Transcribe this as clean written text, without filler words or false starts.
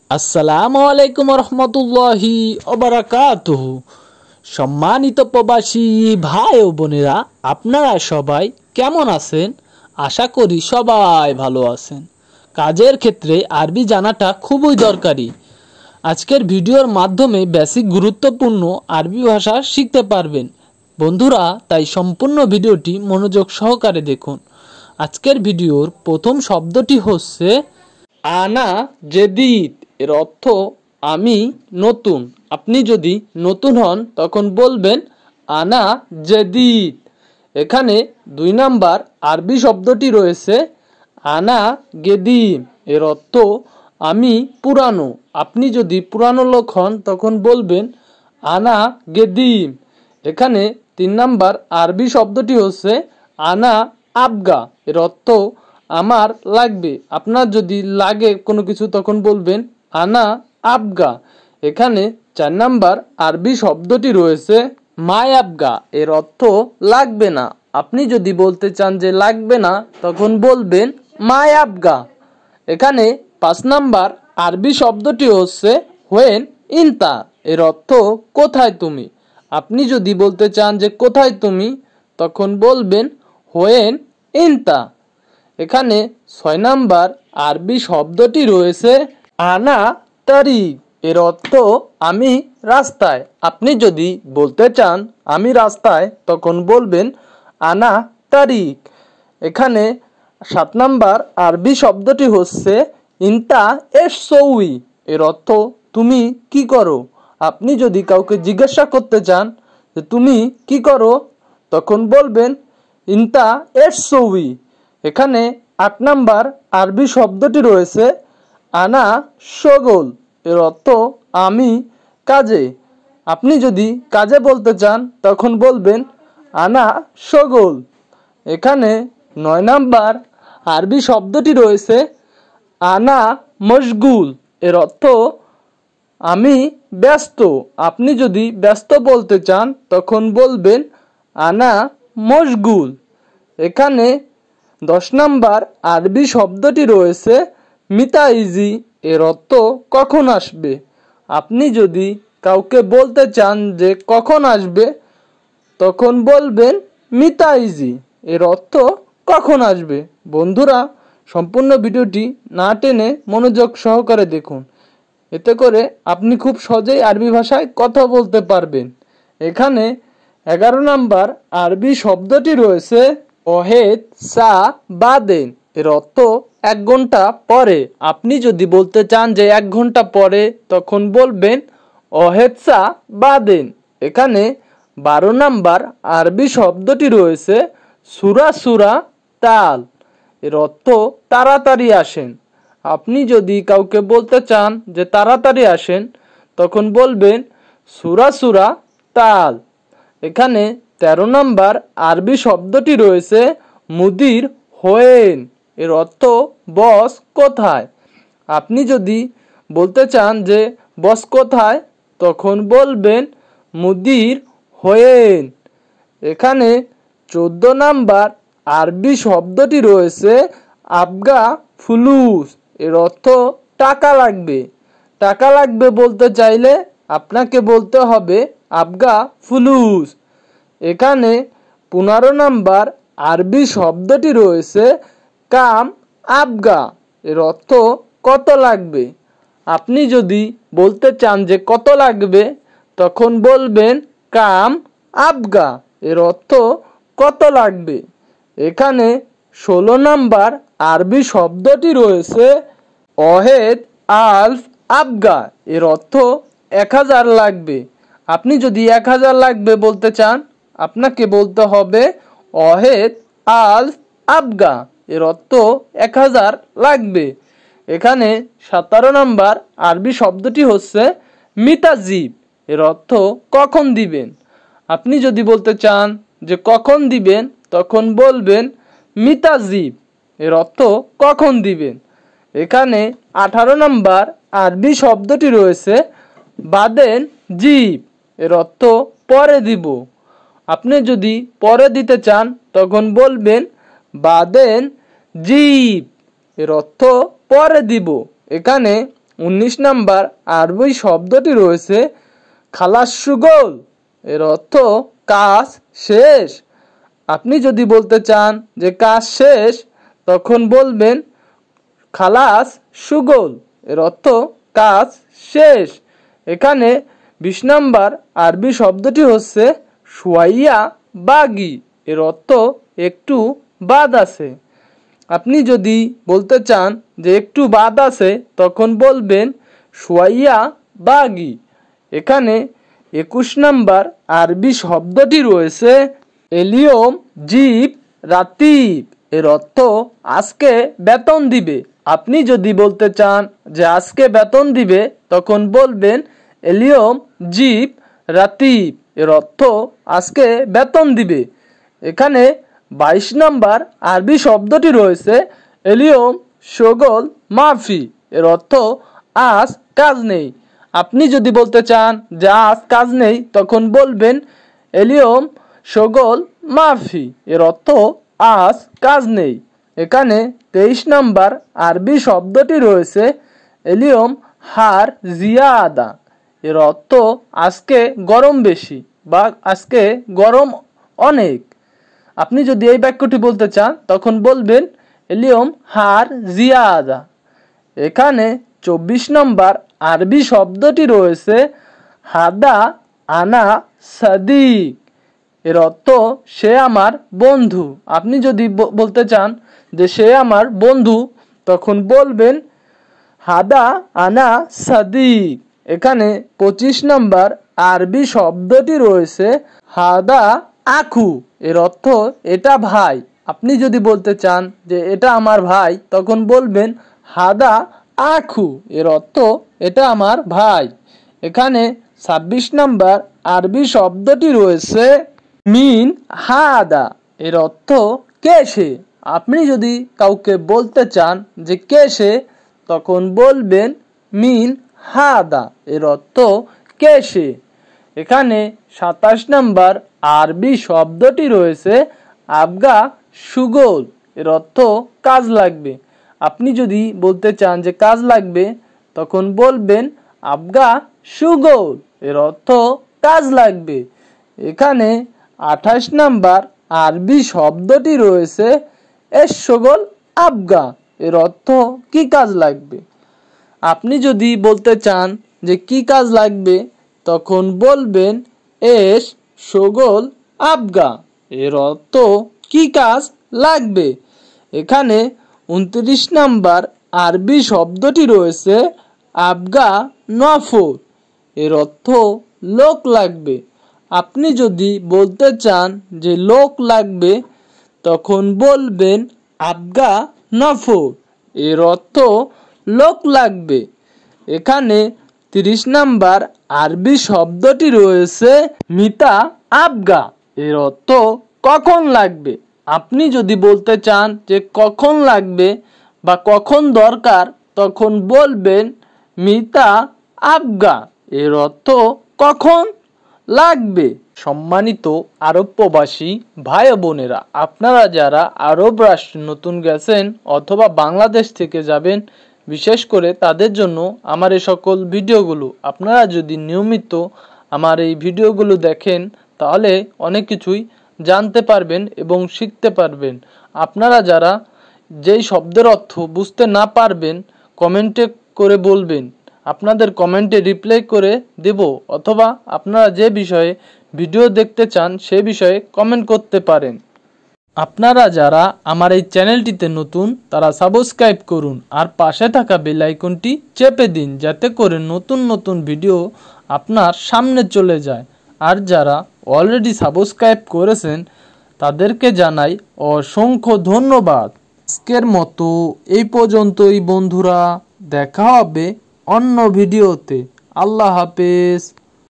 আসসালামু আলাইকুম রহমতুল্লাহি ওবারাকাতুহু। সম্মানিত প্রবাসী ভাই ও বোনেরা, আপনারা সবাই কেমন আছেন? আশা করি সবাই ভালো আছেন। কাজের ক্ষেত্রে আরবি জানাটা খুবই দরকারি। আজকের ভিডিওর মাধ্যমে বেসিক গুরুত্বপূর্ণ আরবি ভাষা শিখতে পারবেন বন্ধুরা, তাই সম্পূর্ণ ভিডিওটি মনোযোগ সহকারে দেখুন। আজকের ভিডিওর প্রথম শব্দটি হচ্ছে আনা জেদিদ। এর অর্থ আমি নতুন। আপনি যদি নতুন হন তখন বলবেন আনা জেদিদ। এখানে 2 নাম্বার আরবি শব্দটি রয়েছে আনা গেদিম। এর অর্থ আমি পুরানো। আপনি যদি পুরানো লোক হন তখন বলবেন আনা গেদিম। এখানে 3 নাম্বার আরবি শব্দটি হচ্ছে আনা আবগা। এর অর্থ আমার লাগবে। আপনার যদি লাগে কোনো কিছু তখন বলবেন আনা আবগা। এখানে 4 নাম্বার আরবি শব্দটি রয়েছে মাই আবগা। এর অর্থ লাগবে না। আপনি যদি বলতে চান যে লাগবে না তখন বলবেন মাই আবগা। এখানে 5 নাম্বার আরবি শব্দটি হচ্ছে হোয়েন ইনতা। এর অর্থ কোথায় তুমি। আপনি যদি বলতে চান যে কোথায় তুমি তখন বলবেন হোয়েন ইনতা। এখানে 6 নাম্বার আরবি শব্দটি রয়েছে আনা তারিক। এর অর্থ আমি রাস্তায়। আপনি যদি বলতে চান আমি রাস্তায় তখন বলবেন আনা তারিক। এখানে 7 নাম্বার আরবি শব্দটি হচ্ছে ইনতা এস সৌই। এর অর্থ তুমি কি করো। আপনি যদি কাউকে জিজ্ঞাসা করতে চান যে তুমি কি করো তখন বলবেন ইনতা এস সৌই। এখানে 8 নাম্বার আরবি শব্দটি রয়েছে আনা শগল। এর অর্থ আমি কাজে। আপনি যদি কাজে বলতে চান তখন বলবেন আনা শগল। এখানে 9 নাম্বার আরবি শব্দটি রয়েছে আনা মশগুল। এর অর্থ আমি ব্যস্ত। আপনি যদি ব্যস্ত বলতে চান তখন বলবেন আনা মশগুল। এখানে 10 নাম্বার আরবি শব্দটি রয়েছে মিতাইজি। এর অর্থ কখন আসবে। আপনি যদি কাউকে বলতে চান যে কখন আসবে তখন বলবেন মিতাইজি। এর অর্থ কখন আসবে। বন্ধুরা, সম্পূর্ণ ভিডিওটি না টেনে মনোযোগ সহকারে দেখুন। এতে করে আপনি খুব সহজেই আরবি ভাষায় কথা বলতে পারবেন। এখানে 11 নাম্বার আরবি শব্দটি রয়েছে ওহেদ সা বাদেন। এর অর্থ 1 ঘন্টা পরে। আপনি যদি বলতে চান যে 1 ঘন্টা পরে তখন বলবেন ওহেদ সা বাদেন। এখানে 12 নাম্বার আরবি শব্দটি রয়েছে সুরা সুরা তাল। এর অর্থ তাড়াতাড়ি আসেন। আপনি যদি কাউকে বলতে চান যে তাড়াতাড়ি আসেন তখন বলবেন সুরা সুরা তাল। এখানে 13 নাম্বার আরবি শব্দটি রয়েছে মুদির হোয়েন। এর অর্থ বস কোথায়। আপনি যদি বলতে চান যে বস কোথায় তখন বলবেন মুদির হোয়েন। এখানে 14 নাম্বার আরবি শব্দটি রয়েছে আবগা ফুলুস। এর অর্থ টাকা লাগবে। টাকা লাগবে বলতে চাইলে আপনাকে বলতে হবে আবগা ফুলুস। এখানে 15 নাম্বার আরবি শব্দটি রয়েছে কাম আবগা। এর অর্থ কত লাগবে। আপনি যদি বলতে চান যে কত লাগবে তখন বলবেন কাম আবগা। এর অর্থ কত লাগবে। এখানে 16 নাম্বার আরবি শব্দটি রয়েছে ওহেদ আলফ আবগা। এর অর্থ 1000 লাগবে। আপনি যদি 1000 লাগবে বলতে চান আপনাকে বলতে হবে ওহেদ আলফ আবগা। এর অর্থ 1000 লাগবে। এখানে 17 নাম্বার আরবি শব্দটি হচ্ছে মিতাজিব। এর অর্থ কখন দিবেন। আপনি যদি বলতে চান যে কখন দিবেন তখন বলবেন মিতাজিব। এর অর্থ কখন দিবেন। এখানে 18 নাম্বার আরবি শব্দটি রয়েছে বাদেন জিব। এর অর্থ পরে দিব। আপনি যদি পরে দিতে চান তখন বলবেন বাদেন জিব। এর অর্থ পরে দিব। এখানে 19 নাম্বার আরবি শব্দটি রয়েছে খালাস শুগল, এর অর্থ কাজ শেষ। আপনি যদি বলতে চান যে কাজ শেষ, তখন বলবেন খালাস শুগল, এর অর্থ কাজ শেষ। এখানে 20 নাম্বার আরবি শব্দটি হচ্ছে শুয়াইয়া বাগি, এর অর্থ একটু বাদ আছে। আপনি যদি বলতে চান যে একটু বাদ আছে, তখন বলবেন শুয়াইয়া বাগি। এখানে 21 নাম্বার আরবি শব্দটি রয়েছে এলিয়ম জিব রাতিব, এর অর্থ আজকে বেতন দিবে। আপনি যদি বলতে চান যে আজকে বেতন দিবে, তখন বলবেন এলিয়ম জিব রাতিব, এর অর্থ আজকে বেতন দিবে। এখানে 22 নাম্বার আরবি শব্দটি রয়েছে এলিয়ম শগল মাফি, এর অর্থ আজ কাজ নেই। আপনি যদি বলতে চান যে আজ কাজ নেই, তখন বলবেন এলিয়ম শগল মাফি, এর অর্থ আজ কাজ নেই। এখানে 23 নাম্বার আরবি শব্দটি রয়েছে এলিয়ম হার জিয়াদা, এর অর্থ আজকে গরম বেশি বা আজকে গরম অনেক। আপনি যদি এই বাক্যটি বলতে চান, তখন বলবেন এলিয়ম হার জিয়াদা। এখানে 24 নম্বর আরবি শব্দটি রয়েছে হাদা আনা সাদিক, এর অর্থ সে আমার বন্ধু। আপনি যদি বলতে চান যে সে আমার বন্ধু, তখন বলবেন হাদা আনা সাদিক। এখানে 25 নম্বর আরবি শব্দটি রয়েছে হাদা আখু, এর অর্থ এটা ভাই। আপনি যদি বলতে চান যে এটা আমার ভাই, তখন বলবেন হাদা আখু, এর অর্থ এটা আমার ভাই। এখানে 26 নম্বর আরবি শব্দটি রয়েছে মিন হাদা, এর অর্থ কে সে। আপনি যদি কাউকে বলতে চান যে কে সে, তখন বলবেন মিন হাদা, এর অর্থ কে সে। এখানে 27 নম্বর আরবি শব্দটি রয়েছে আবগা সুগোল, এর অর্থ কাজ লাগবে। আপনি যদি বলতে চান যে কাজ লাগবে, তখন বলবেন আবগা সুগোল, এর অর্থ কাজ লাগবে। এখানে 28 নম্বর আরবি শব্দটি রয়েছে এসগোল আবগা, এর অর্থ কি কাজ লাগবে। আপনি যদি বলতে চান যে কি কাজ লাগবে, তখন বলবেন এস সগোল আবগা, এর অর্থ কি কাজ লাগবে। এখানে 29 নম্বর আরবি শব্দটি রয়েছে আবগা নফর, এর অর্থ লোক লাগবে। আপনি যদি বলতে চান যে লোক লাগবে, তখন বলবেন আবগা নফর, এর অর্থ লোক লাগবে। এখানে 30 নম্বর আরবি শব্দটি রয়েছে মিতা আবগা, এর অর্থ কখন লাগবে। আপনি যদি বলতে চান যে কখন লাগবে বা কখন দরকার, তখন বলবেন মিতা আবগা, এর অর্থ কখন লাগবে। সম্মানিত আরব প্রবাসী ভাই বোনেরা, আপনারা যারা আরব রাষ্ট্রে নতুন গেছেন অথবা বাংলাদেশ থেকে যাবেন, বিশেষ করে তাদের জন্য আমার এই সকল ভিডিওগুলো। আপনারা যদি নিয়মিত আমার এই ভিডিওগুলো দেখেন, তাহলে অনেক কিছুই জানতে পারবেন এবং শিখতে পারবেন। আপনারা যারা যেই শব্দের অর্থ বুঝতে না পারবেন, কমেন্টে করে বলবেন, আপনাদের কমেন্টে রিপ্লাই করে দেব, অথবা আপনারা যে বিষয়ে ভিডিও দেখতে চান সে বিষয়ে কমেন্ট করতে পারেন। আপনারা যারা আমার এই চ্যানেলটিতে নতুন, তারা সাবস্ক্রাইব করুন আর পাশে থাকা বেল আইকনটি চেপে দিন, যাতে করে নতুন নতুন ভিডিও আপনার সামনে চলে যায়। আর যারা অলরেডি সাবস্ক্রাইব করেছেন, তাদেরকে জানাই অসংখ্য ধন্যবাদ। আজকের মতো এই পর্যন্তই বন্ধুরা, দেখা হবে অন্য ভিডিওতে। আল্লাহ হাফেজ।